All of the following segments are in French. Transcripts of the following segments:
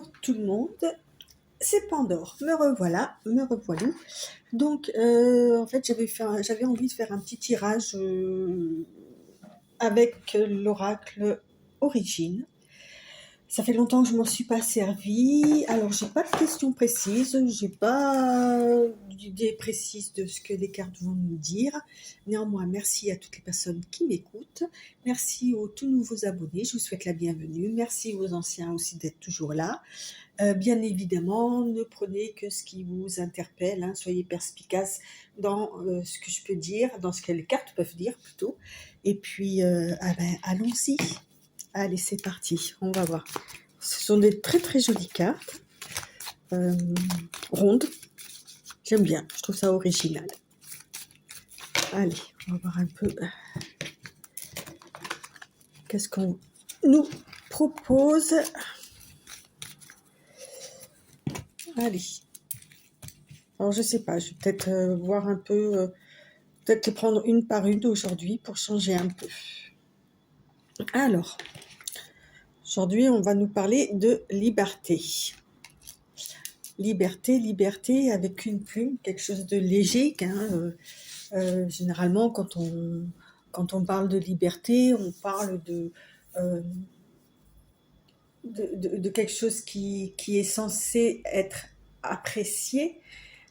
Bonjour tout le monde, c'est Pandore, me revoilà, me revoilou. Donc en fait j'avais envie de faire un petit tirage avec l'oracle Origine. Ça fait longtemps que je m'en suis pas servie, alors j'ai pas de questions précises, j'ai pas d'idée précise de ce que les cartes vont nous dire. Néanmoins, merci à toutes les personnes qui m'écoutent, merci aux tout nouveaux abonnés, je vous souhaite la bienvenue, merci aux anciens aussi d'être toujours là. Bien évidemment, ne prenez que ce qui vous interpelle, hein, soyez perspicace dans ce que je peux dire, dans ce que les cartes peuvent dire plutôt. Et puis, allons-y. Allez, c'est parti, on va voir. Ce sont des très très jolies cartes, rondes. J'aime bien, je trouve ça original. Allez, on va voir un peu qu'est-ce qu'on nous propose. Allez. Alors, je sais pas, je vais peut-être voir un peu, peut-être les prendre une par une aujourd'hui pour changer un peu. Alors, aujourd'hui, on va nous parler de liberté. Liberté, liberté avec une plume, quelque chose de léger. Hein, généralement, quand on parle de liberté, on parle de quelque chose qui est censé être apprécié.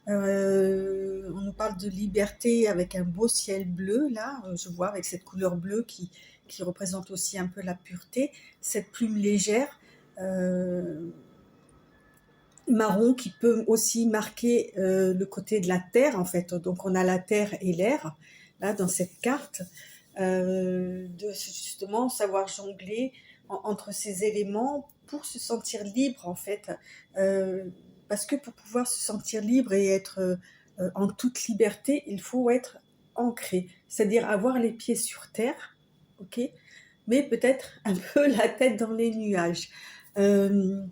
On nous parle de liberté avec un beau ciel bleu, là, je vois, avec cette couleur bleue qui représente aussi un peu la pureté, cette plume légère, marron qui peut aussi marquer le côté de la terre, en fait. Donc on a la terre et l'air, là, dans cette carte, de justement savoir jongler entre ces éléments pour se sentir libre, en fait. Parce que pour pouvoir se sentir libre et être en toute liberté, il faut être ancré, c'est-à-dire avoir les pieds sur terre, ok, mais peut-être un peu la tête dans les nuages. On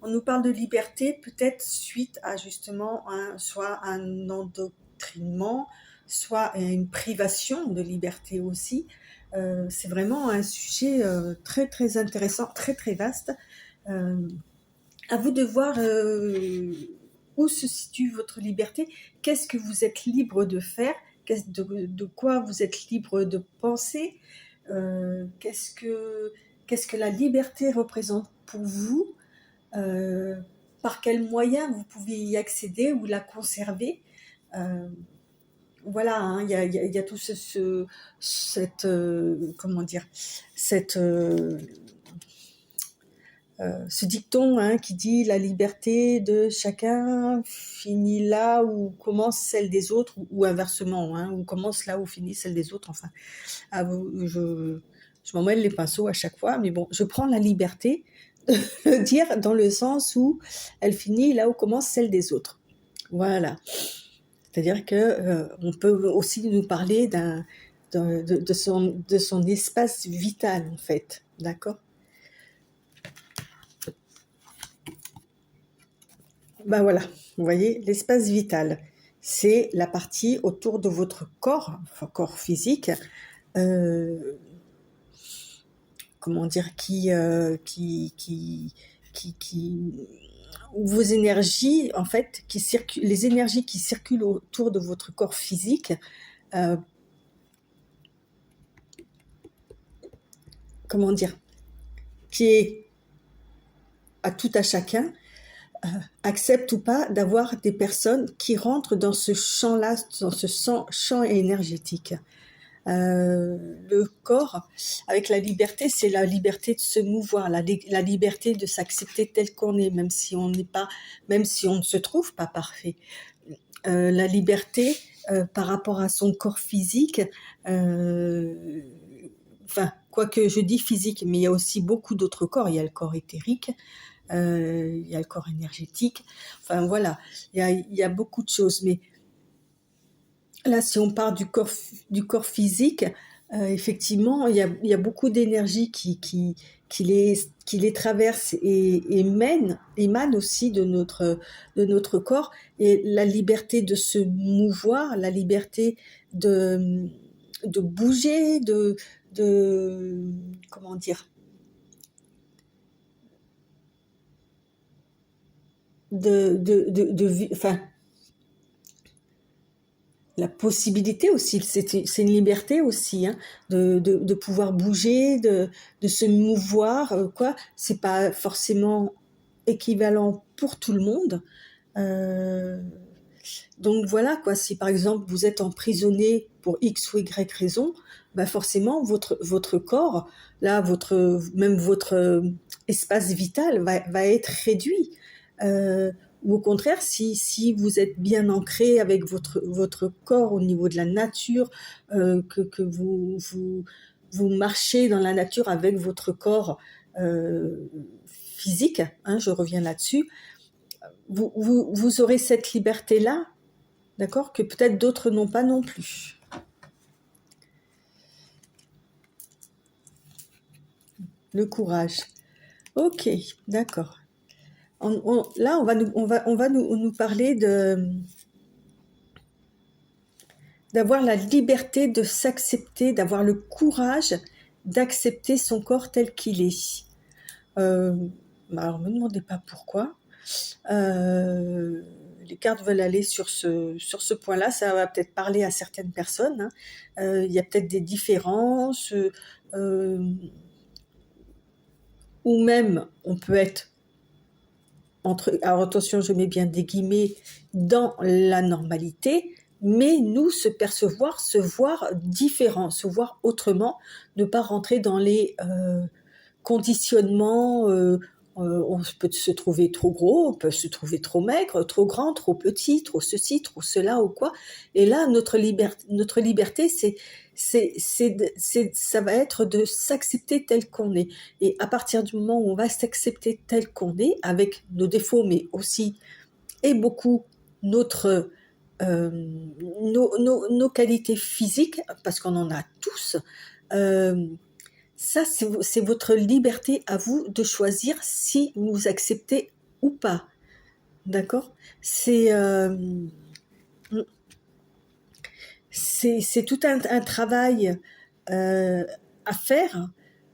nous parle de liberté peut-être suite à justement soit un endoctrinement, soit une privation de liberté aussi. C'est vraiment un sujet très très intéressant, très très vaste. À vous de voir où se situe votre liberté, qu'est-ce que vous êtes libre de faire, de quoi vous êtes libre de penser, qu'est-ce que la liberté représente pour vous, par quels moyens vous pouvez y accéder ou la conserver. Voilà, hein, il y a tout cette comment dire, cette ce dicton, hein, qui dit la liberté de chacun finit là où commence celle des autres, ou inversement, hein, où commence là où finit celle des autres. Enfin, je m'en mêle les pinceaux à chaque fois, mais bon, je prends la liberté de le dire dans le sens où elle finit là où commence celle des autres. Voilà. C'est-à-dire que on peut aussi nous parler de son espace vital, en fait. D'accord ? Ben voilà, vous voyez, l'espace vital, c'est la partie autour de votre corps, enfin, corps physique, comment dire, où vos énergies, en fait, les énergies qui circulent autour de votre corps physique, comment dire, qui est à tout à chacun, accepte ou pas d'avoir des personnes qui rentrent dans ce champ-là, dans ce champ énergétique. Le corps, avec la liberté, c'est la liberté de se mouvoir, la liberté de s'accepter tel qu'on est, même si on ne se trouve pas parfait. La liberté par rapport à son corps physique, enfin, quoique je dis physique, mais il y a aussi beaucoup d'autres corps. Il y a le corps éthérique, il y a le corps énergétique. Enfin voilà, il y a beaucoup de choses. Mais là, si on part du corps physique, effectivement, il y a beaucoup d'énergie qui les traverse et émane aussi de notre corps. Et la liberté de se mouvoir, la liberté de bouger, comment dire, enfin, la possibilité aussi, c'est une liberté aussi, hein, de pouvoir bouger, de se mouvoir, quoi. C'est pas forcément équivalent pour tout le monde. Euh, donc voilà, quoi. Si par exemple vous êtes emprisonné pour X ou Y raison, bah forcément votre corps, là, même votre espace vital va être réduit. Ou au contraire, si vous êtes bien ancré avec votre corps au niveau de la nature, que vous marchez dans la nature avec votre corps physique, hein, je reviens là-dessus, vous aurez cette liberté-là, d'accord, que peut-être d'autres n'ont pas non plus. Le courage. Ok, d'accord. Là, on va nous parler d'avoir la liberté de s'accepter, d'avoir le courage d'accepter son corps tel qu'il est. Alors, me demandez pas pourquoi. Les cartes veulent aller sur ce point-là. Ça va peut-être parler à certaines personnes, hein. Il y a peut-être des différences, ou même on peut être alors attention, je mets bien des guillemets, dans la normalité, mais nous se percevoir, se voir différent, se voir autrement, ne pas rentrer dans les conditionnements. On peut se trouver trop gros, on peut se trouver trop maigre, trop grand, trop petit, trop ceci, trop cela ou quoi. Et là, notre liberté, ça va être de s'accepter tel qu'on est. Et à partir du moment où on va s'accepter tel qu'on est, avec nos défauts, mais aussi et beaucoup notre nos qualités physiques, parce qu'on en a tous. Ça, c'est votre liberté à vous de choisir si vous vous acceptez ou pas. D'accord? C'est tout un travail à faire,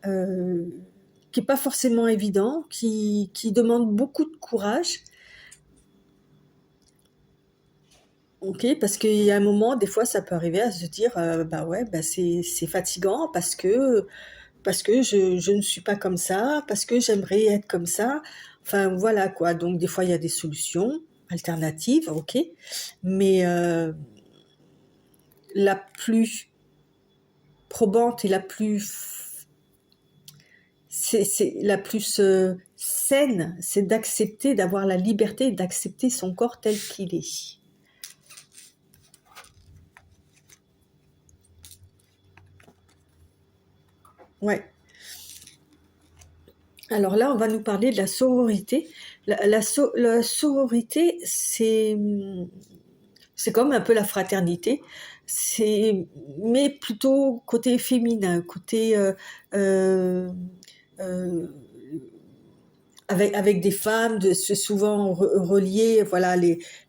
euh, qui n'est pas forcément évident, qui demande beaucoup de courage. Ok, parce qu'il y a un moment, des fois, ça peut arriver à se dire, bah ouais, bah c'est fatigant parce que je ne suis pas comme ça, parce que j'aimerais être comme ça. Enfin, voilà quoi. Donc, des fois, il y a des solutions alternatives, ok. Mais la plus probante et c'est la plus saine, c'est d'accepter, d'avoir la liberté d'accepter son corps tel qu'il est. Ouais. Alors là, on va nous parler de la sororité. La sororité, c'est comme un peu la fraternité, mais plutôt côté féminin, côté euh, avec des femmes, c'est souvent relié. Voilà,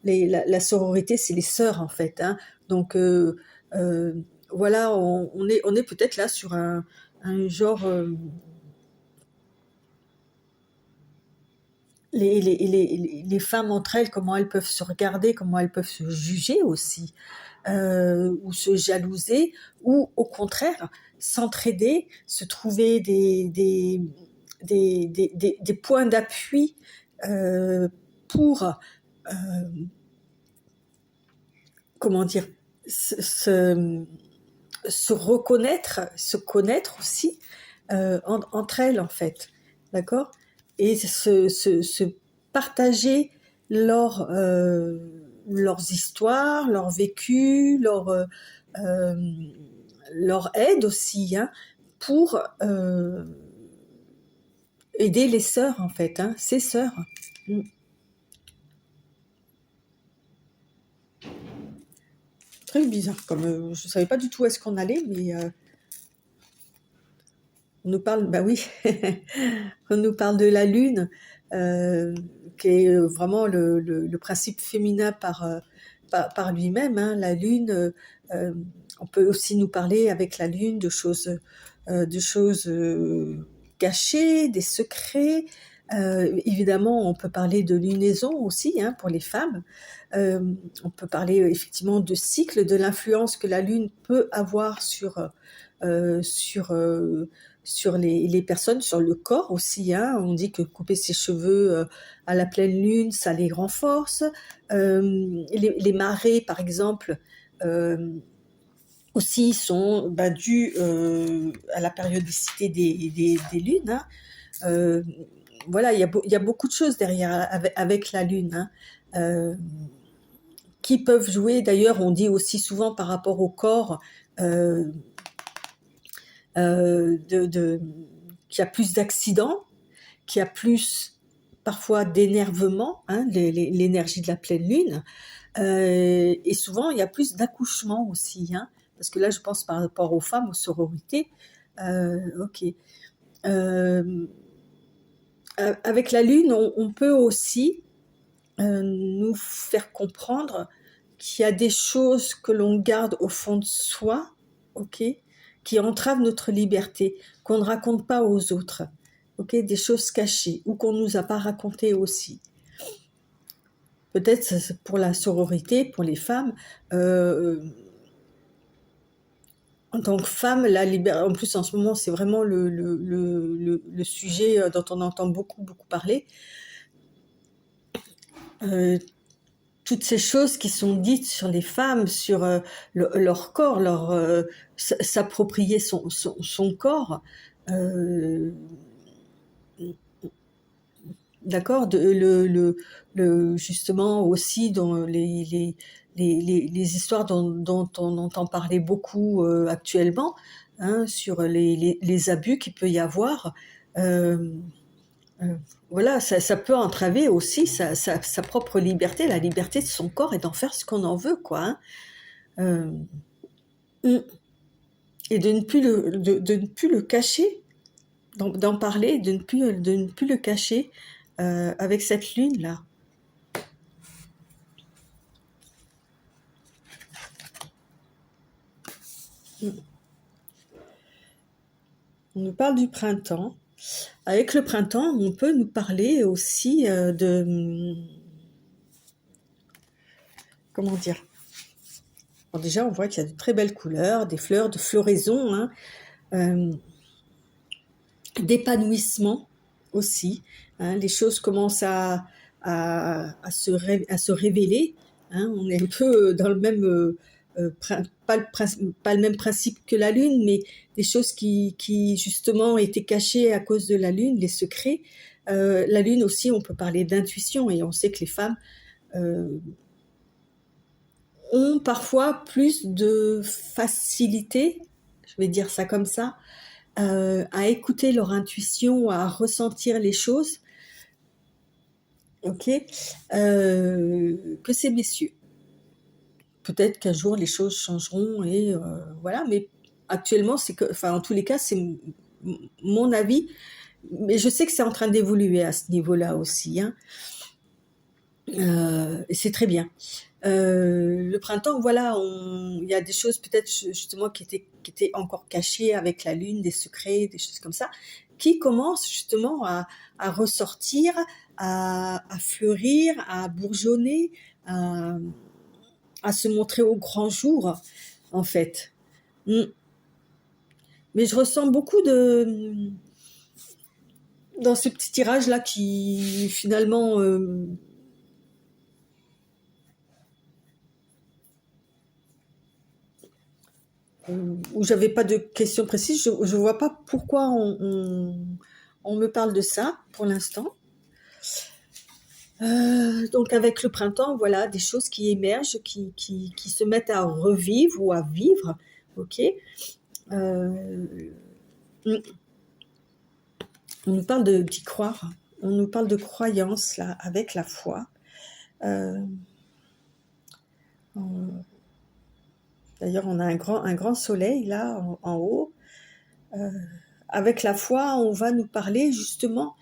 la sororité, c'est les sœurs en fait, hein. Donc euh, voilà, on est peut-être là sur un genre. Les femmes entre elles, comment elles peuvent se regarder, comment elles peuvent se juger aussi, ou se jalouser, ou au contraire s'entraider, se trouver des points d'appui pour, comment dire, se, se, se reconnaître, se connaître aussi entre elles en fait, d'accord? Et se partager leurs histoires, leur vécu, euh, leur aide aussi, hein, pour aider les sœurs en fait, hein, ces sœurs. Mm. Très bizarre, comme je savais pas du tout où est-ce qu'on allait, mais on nous parle, bah oui, on nous parle de la lune, euh, qui est vraiment le principe féminin par lui-même, hein. La lune, euh, on peut aussi nous parler avec la lune de choses cachées, des secrets, Évidemment, on peut parler de lunaison aussi, hein, pour les femmes. On peut parler, effectivement de cycle, de l'influence que la lune peut avoir sur, les personnes, sur le corps aussi, hein. On dit que couper ses cheveux, à la pleine lune, ça les renforce. Les marées, par exemple, aussi sont, dues, à la périodicité des lunes, hein. Voilà, il y a beaucoup de choses derrière avec la lune, hein, qui peuvent jouer. D'ailleurs, on dit aussi souvent par rapport au corps, qu'il y a plus d'accidents, qu'il y a plus parfois d'énervement, hein, l'énergie de la pleine lune, et souvent il y a plus d'accouchements aussi, hein, parce que là je pense par rapport aux femmes, aux sororités. Ok. Avec la lune, on peut aussi nous faire comprendre qu'il y a des choses que l'on garde au fond de soi, ok, qui entravent notre liberté, qu'on ne raconte pas aux autres, ok, des choses cachées ou qu'on nous a pas racontées aussi. Peut-être pour la sororité, pour les femmes. En tant que femme, en plus en ce moment, c'est vraiment le sujet dont on entend beaucoup parler. Toutes ces choses qui sont dites sur les femmes, sur leur corps, s'approprier son corps, d'accord, justement aussi dans les histoires dont on entend parler beaucoup actuellement, hein, sur les abus qu'il peut y avoir. Voilà, ça peut entraver aussi sa propre liberté, la liberté de son corps et d'en faire ce qu'on en veut, quoi, hein. Et de ne plus le cacher, d'en parler, de ne plus le cacher avec cette lune-là. On nous parle du printemps. Avec le printemps, on peut nous parler aussi comment dire? Alors déjà, on voit qu'il y a de très belles couleurs, des fleurs, de floraison, hein, d'épanouissement aussi, hein. Les choses commencent à se révéler, hein. On est un peu dans le même, pas le même principe que la lune, mais des choses qui justement étaient cachées à cause de la lune, les secrets. La lune aussi, on peut parler d'intuition, et on sait que les femmes ont parfois plus de facilité, je vais dire ça comme ça, à écouter leur intuition, à ressentir les choses, ok, que ces messieurs. Peut-être qu'un jour les choses changeront, et voilà, mais actuellement, en tous les cas, c'est mon avis, mais je sais que c'est en train d'évoluer à ce niveau-là aussi, hein. Et c'est très bien. Le printemps, voilà, il y a des choses peut-être justement qui étaient encore cachées avec la lune, des secrets, des choses comme ça, qui commencent justement à ressortir, à fleurir, à bourgeonner, à se montrer au grand jour, en fait. Mais je ressens beaucoup dans ce petit tirage-là qui finalement où j'avais pas de questions précises. Je vois pas pourquoi on me parle de ça pour l'instant. Donc avec le printemps, voilà, des choses qui émergent, qui se mettent à revivre ou à vivre, ok. On nous parle d'y croire, on nous parle de croyance là, avec la foi. D'ailleurs, on a un grand soleil là en haut. Avec la foi, on va nous parler justement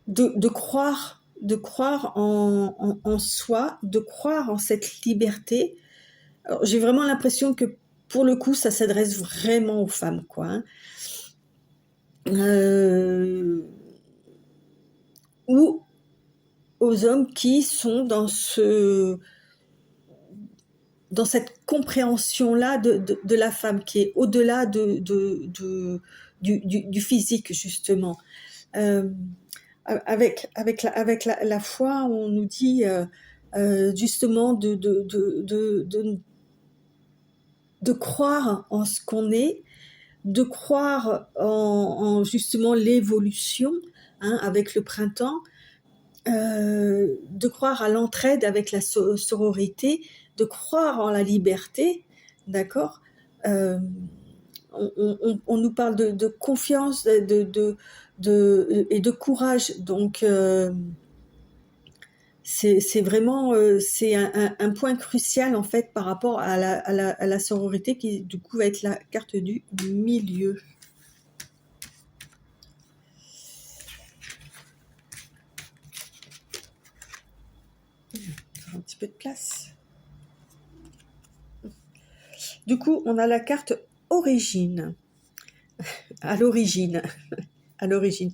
de croire en soi, de croire en cette liberté. Alors, j'ai vraiment l'impression que pour le coup, ça s'adresse vraiment aux femmes, quoi, hein. Euh, ou aux hommes qui sont dans cette compréhension-là de la femme, qui est au-delà du physique, justement. Euh, avec la foi, on nous dit justement de croire en ce qu'on est, de croire en justement l'évolution, hein, avec le printemps, de croire à l'entraide avec la sororité, de croire en la liberté, d'accord. Euh, on nous parle de confiance et de courage, donc c'est vraiment c'est un point crucial en fait par rapport à la sororité qui du coup va être la carte du milieu. Un petit peu de place. Du coup, on a la carte origine, à l'origine, à l'origine,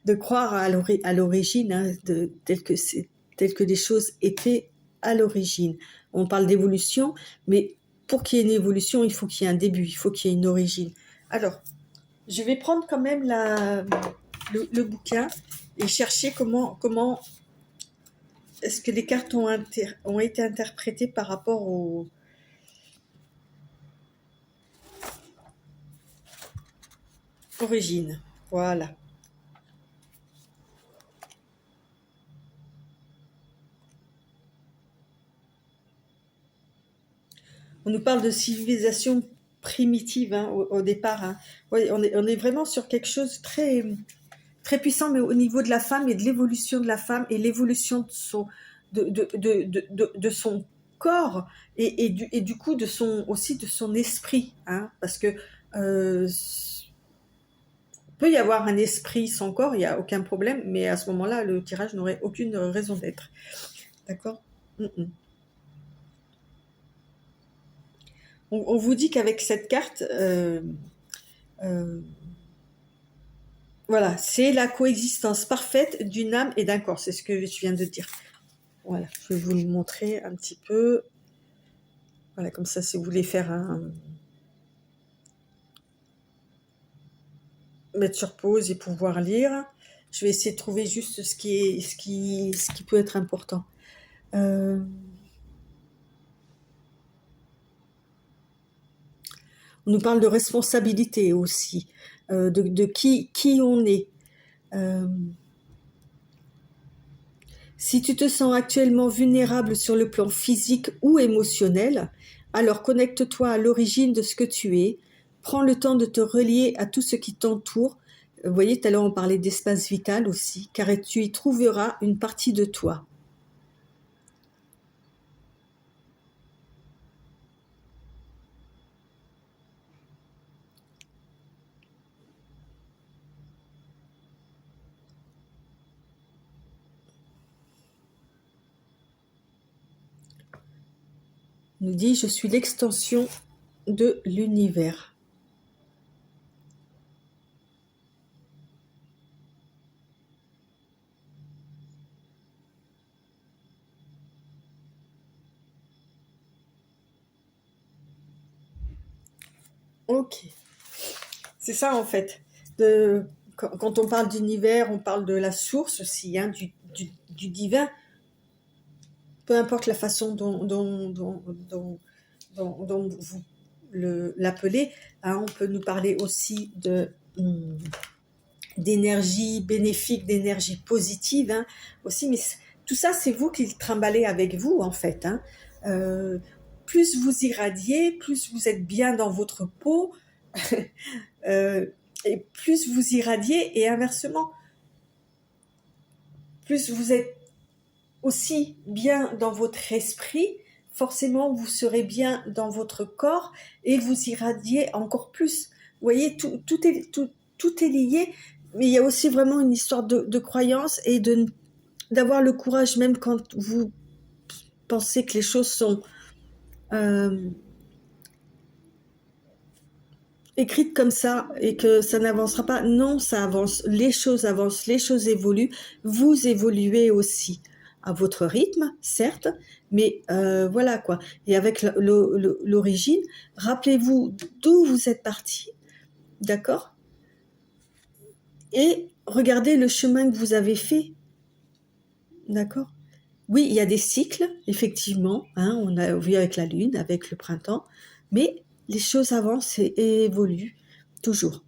de croire à l'origine, hein, tel que les choses étaient à l'origine. On parle d'évolution, mais pour qu'il y ait une évolution, il faut qu'il y ait un début, il faut qu'il y ait une origine. Alors, je vais prendre quand même le bouquin et chercher comment est-ce que les cartes ont été interprétées par rapport aux origines. Voilà. On nous parle de civilisation primitive, hein, au départ, hein. Ouais, on est vraiment sur quelque chose de très, très puissant, mais au niveau de la femme et de l'évolution de la femme et l'évolution de son corps et du coup aussi de son esprit, hein, parce que peut y avoir un esprit sans corps, il n'y a aucun problème, mais à ce moment-là, le tirage n'aurait aucune raison d'être. D'accord. On vous dit qu'avec cette carte, euh, voilà, c'est la coexistence parfaite d'une âme et d'un corps. C'est ce que je viens de dire. Voilà, je vais vous le montrer un petit peu. Voilà, comme ça, si vous voulez mettre sur pause et pouvoir lire, je vais essayer de trouver juste ce qui peut être important. On nous parle de responsabilité aussi, de qui on est. Si tu te sens actuellement vulnérable sur le plan physique ou émotionnel, alors connecte-toi à l'origine de ce que tu es. Prends le temps de te relier à tout ce qui t'entoure. Vous voyez, tout à l'heure on parlait d'espace vital aussi, car tu y trouveras une partie de toi. Il nous dit, je suis l'extension de l'univers. Ok, c'est ça en fait. Quand on parle d'univers, on parle de la source aussi, hein, du divin. Peu importe la façon dont vous l'appelez, hein, on peut nous parler aussi d'énergie bénéfique, d'énergie positive, hein, aussi, mais tout ça, c'est vous qui le trimballez avec vous, en fait, hein. Euh, plus vous irradiez, plus vous êtes bien dans votre peau, et plus vous irradiez, et inversement, plus vous êtes aussi bien dans votre esprit, forcément vous serez bien dans votre corps et vous irradiez encore plus. Vous voyez, tout est lié, mais il y a aussi vraiment une histoire de croyance et d'avoir le courage, même quand vous pensez que les choses sont écrite comme ça et que ça n'avancera pas. Non, ça avance. Les choses avancent, les choses évoluent. Vous évoluez aussi à votre rythme, certes, mais voilà quoi. Et avec l'origine, rappelez-vous d'où vous êtes parti, d'accord? Et regardez le chemin que vous avez fait, d'accord? Oui, il y a des cycles, effectivement, hein, on a vu avec la lune, avec le printemps, mais les choses avancent et évoluent toujours.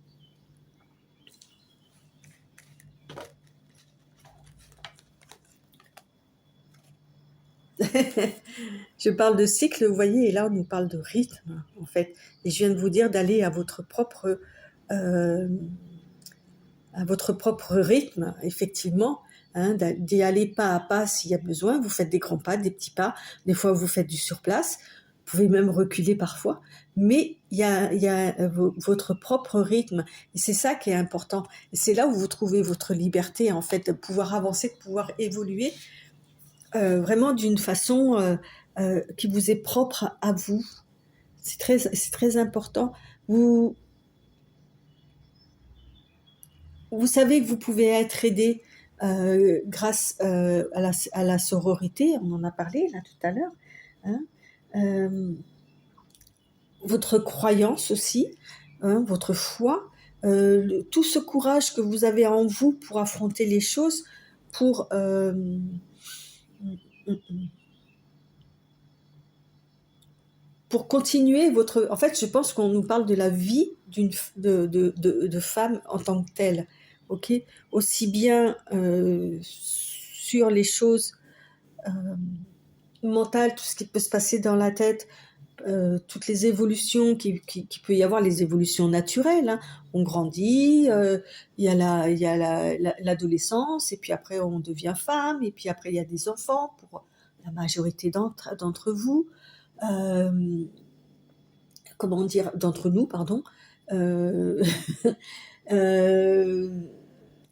Je parle de cycle, vous voyez, et là on nous parle de rythme, en fait. Et je viens de vous dire d'aller euh, à votre propre rythme, effectivement, hein, d'y aller pas à pas s'il y a besoin. Vous faites des grands pas, des petits pas. Des fois, vous faites du surplace. Vous pouvez même reculer parfois. Mais il y a votre propre rythme. Et c'est ça qui est important. Et c'est là où vous trouvez votre liberté, en fait, de pouvoir avancer, de pouvoir évoluer vraiment d'une façon qui vous est propre à vous. C'est très important. Vous, vous savez que vous pouvez être aidé grâce à la sororité, on en a parlé là tout à l'heure. Hein. Euh, votre croyance aussi, hein, votre foi, tout ce courage que vous avez en vous pour affronter les choses, pour pour continuer votre... En fait, je pense qu'on nous parle de la vie de femme en tant que telle, ok? Aussi bien sur les choses mentales, tout ce qui peut se passer dans la tête, toutes les évolutions qui peut y avoir, les évolutions naturelles, hein. On grandit, il y a l'adolescence, et puis après on devient femme, et puis après il y a des enfants pour la majorité d'entre vous. Euh, comment dire, d'entre nous, pardon. Euh, euh,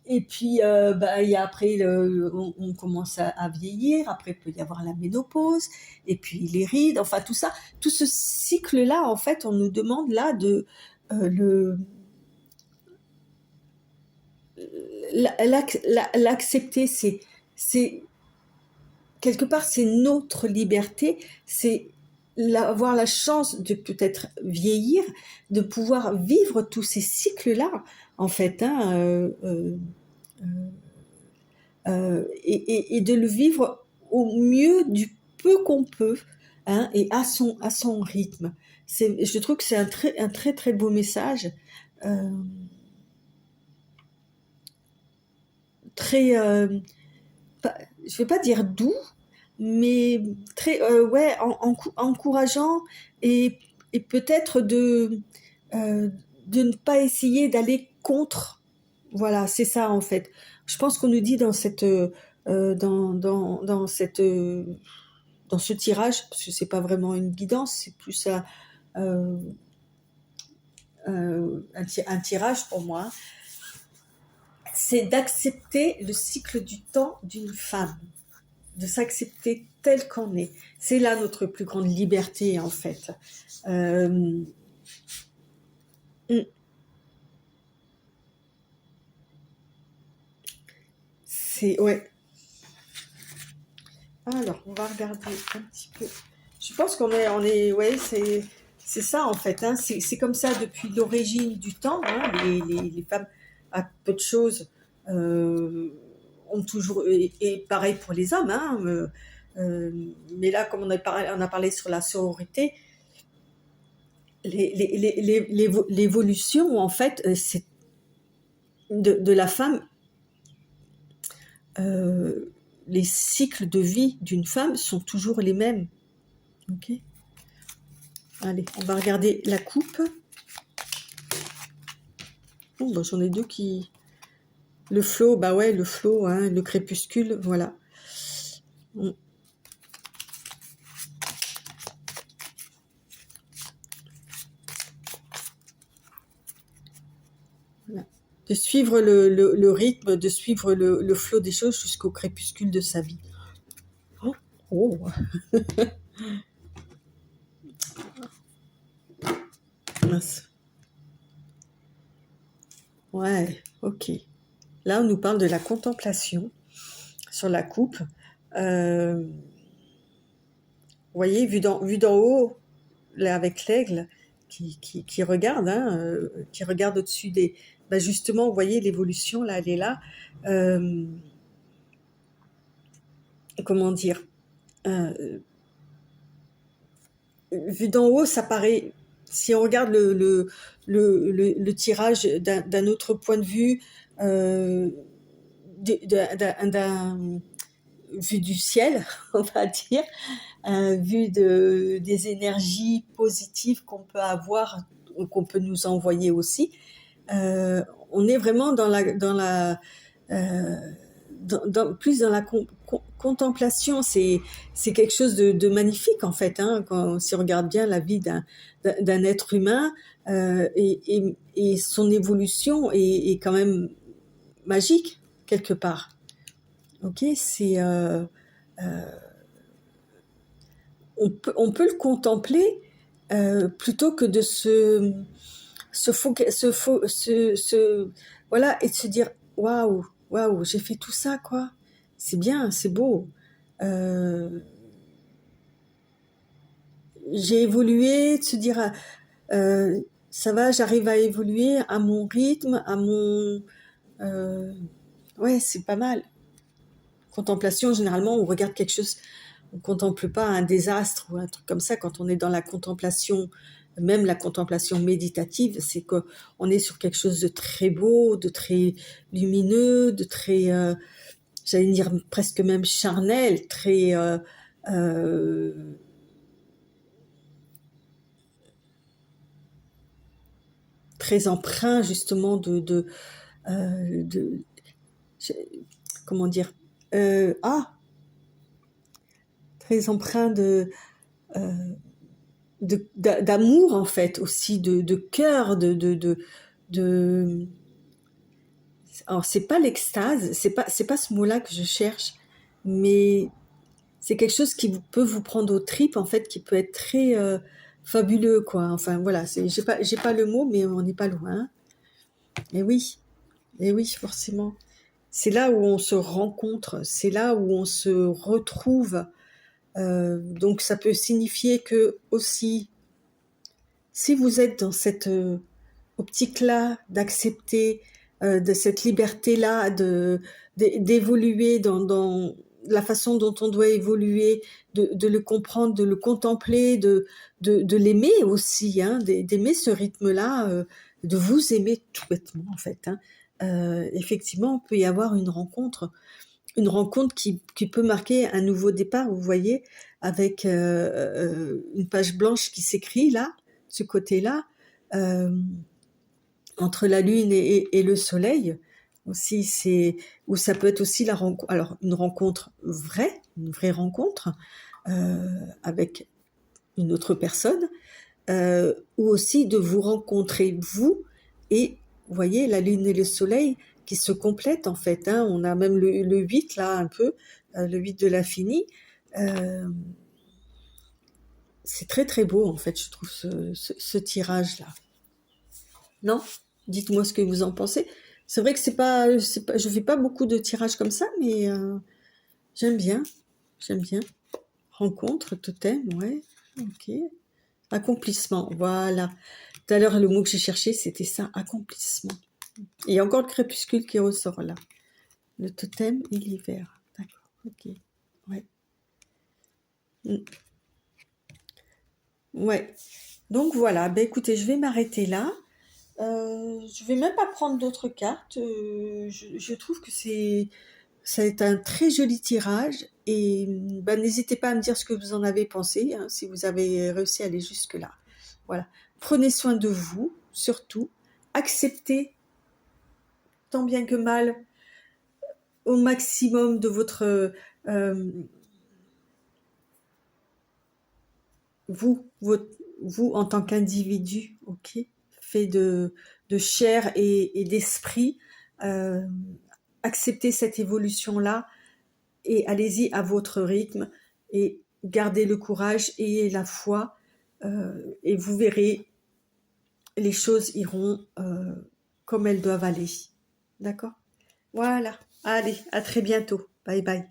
et puis, bah, il y a après, on commence à vieillir, après il peut y avoir la ménopause, et puis les rides, enfin tout ça, tout ce cycle-là, en fait, on nous demande là de le l'accepter, c'est quelque part, c'est notre liberté, c'est avoir la chance de peut-être vieillir, de pouvoir vivre tous ces cycles-là, en fait, hein, et de le vivre au mieux du peu qu'on peut, hein, et à son rythme. Je trouve que c'est un très très beau message, euh, très, je ne vais pas dire doux, mais très, ouais, encourageant et, et peut-être de ne pas essayer d'aller contre. Voilà, c'est ça en fait. Je pense qu'on nous dit dans dans ce tirage, parce que c'est pas vraiment une guidance, c'est plus euh, un tirage pour moi, c'est d'accepter le cycle du temps d'une femme, de s'accepter tel qu'on est. C'est là notre plus grande liberté, en fait. Euh, c'est, ouais. Alors, on va regarder un petit peu. Je pense ouais, c'est ça, en fait, hein. C'est comme ça depuis l'origine du temps, hein. Les femmes, à peu de choses, ont toujours, et pareil pour les hommes, hein. Mais là, comme on a parlé sur la sororité, l'évolution, en fait, c'est de la femme, euh, les cycles de vie d'une femme sont toujours les mêmes. Ok. Allez, on va regarder la coupe. Oh, bah, j'en ai deux qui... Le flot, bah ouais, le flot, hein, le crépuscule, voilà. Mm, voilà. De suivre le rythme, de suivre le flot des choses jusqu'au crépuscule de sa vie. Oh, oh. Mince. Ouais, ok. Là, on nous parle de la contemplation sur la coupe. Vous voyez, vu d'en haut, là, avec l'aigle qui regarde, hein, qui regarde au-dessus des... Bah justement, vous voyez, l'évolution, là, elle est là. Euh, comment dire euh, Vu d'en haut, ça paraît... Si on regarde le tirage d'un autre point de vue, euh, d'un vu du ciel, on va dire, vu des énergies positives qu'on peut avoir, qu'on peut nous envoyer aussi, on est vraiment euh, plus dans la contemplation. C'est quelque chose de magnifique en fait, hein, quand, si on regarde bien la vie d'un être humain, et son évolution est quand même magique quelque part. Ok, c'est on peut le contempler plutôt que de voilà, et de se dire waouh, waouh, j'ai fait tout ça, quoi. C'est bien, c'est beau. Euh, j'ai évolué, de se dire euh, ça va, j'arrive à évoluer à mon rythme, à mon. euh, ouais, c'est pas mal. Contemplation, généralement, on regarde quelque chose, on contemple pas un désastre ou un truc comme ça. Quand on est dans la contemplation, même la contemplation méditative, c'est qu'on est sur quelque chose de très beau, de très lumineux, de très, j'allais dire presque même charnel, très, euh, très empreint justement de comment dire, ah, très empreint euh, d'amour en fait aussi, de cœur, de alors c'est pas l'extase, c'est pas ce mot-là que je cherche, mais c'est quelque chose peut vous prendre aux tripes en fait, qui peut être très fabuleux quoi. Enfin voilà, j'ai pas le mot, mais on n'est pas loin. Et oui, et oui, forcément. C'est là où on se rencontre, c'est là où on se retrouve. Donc ça peut signifier que aussi, si vous êtes dans cette optique-là, d'accepter, de cette liberté-là, d'évoluer dans la façon dont on doit évoluer, de le comprendre, de le contempler, de l'aimer aussi, hein, d'aimer ce rythme-là, de vous aimer tout bêtement en fait, hein. Effectivement, il peut y avoir une rencontre qui peut marquer un nouveau départ, vous voyez, avec une page blanche qui s'écrit là, ce côté-là, euh, entre la lune et le soleil aussi, où ça peut être aussi la rencontre, alors une vraie rencontre avec une autre personne, ou aussi de vous rencontrer vous et vous voyez la lune et le soleil qui se complètent en fait, hein. On a même le 8 là un peu, le 8 de l'infini. Euh, c'est très très beau en fait, je trouve ce tirage là. Non? Dites-moi ce que vous en pensez. C'est vrai que je fais pas beaucoup de tirages comme ça, mais j'aime bien, j'aime bien. Rencontre, totem, ouais, ok. Accomplissement, voilà. Tout à l'heure, le mot que j'ai cherché, c'était ça, accomplissement. Et il y a encore le crépuscule qui ressort là. Le totem et l'hiver. D'accord, ok. Ouais. Mm. Ouais. Donc voilà, ben écoutez, je vais m'arrêter là. Je vais même pas prendre d'autres cartes. Je trouve que ça a été un très joli tirage. Et ben, n'hésitez pas à me dire ce que vous en avez pensé, hein, si vous avez réussi à aller jusque-là. Voilà. Prenez soin de vous, surtout. Acceptez, tant bien que mal, au maximum de euh, vous en tant qu'individu, ok, fait de chair et d'esprit. Euh, Acceptez cette évolution-là et allez-y à votre rythme et gardez le courage et la foi, et vous verrez, les choses iront comme elles doivent aller. D'accord? Voilà. Allez, à très bientôt. Bye bye.